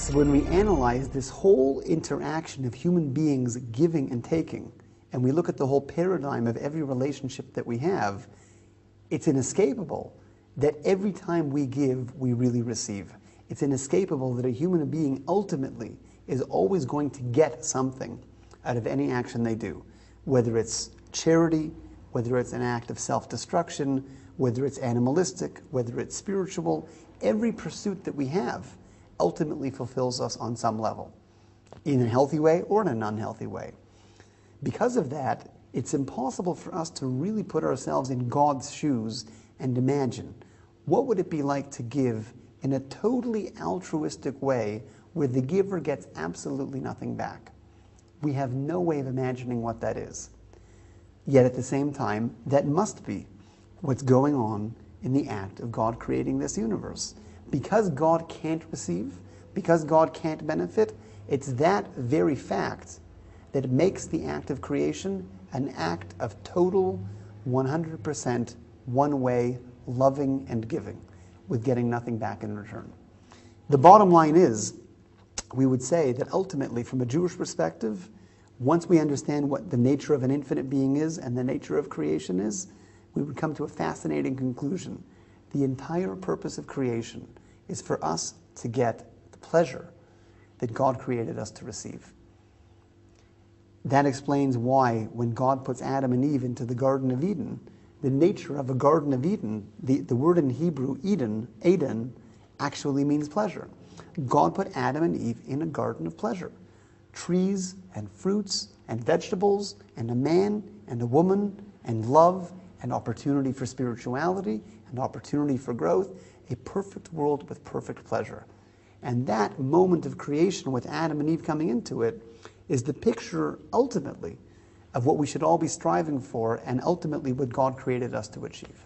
So when we analyze this whole interaction of human beings giving and taking, and we look at the whole paradigm of every relationship that we have, it's inescapable that every time we give, we really receive. It's inescapable that a human being ultimately is always going to get something out of any action they do, whether it's charity, whether it's an act of self-destruction, whether it's animalistic, whether it's spiritual. Every pursuit that we have ultimately fulfills us on some level, in a healthy way or in an unhealthy way. Because of that, it's impossible for us to really put ourselves in God's shoes and imagine what would it be like to give in a totally altruistic way where the giver gets absolutely nothing back. We have no way of imagining what that is. Yet at the same time, that must be what's going on in the act of God creating this universe. Because God can't receive, because God can't benefit, it's that very fact that makes the act of creation an act of total, 100% one-way loving and giving, with getting nothing back in return. The bottom line is, we would say that ultimately, from a Jewish perspective, once we understand what the nature of an infinite being is and the nature of creation is, we would come to a fascinating conclusion. The entire purpose of creation is for us to get the pleasure that God created us to receive. That explains why, when God puts Adam and Eve into the Garden of Eden, the nature of a Garden of Eden, the word in Hebrew, Eden, actually means pleasure. God put Adam and Eve in a garden of pleasure. Trees and fruits and vegetables and a man and a woman and love and opportunity for spirituality and opportunity for growth, a perfect world with perfect pleasure. And that moment of creation with Adam and Eve coming into it is the picture, ultimately, of what we should all be striving for and ultimately what God created us to achieve.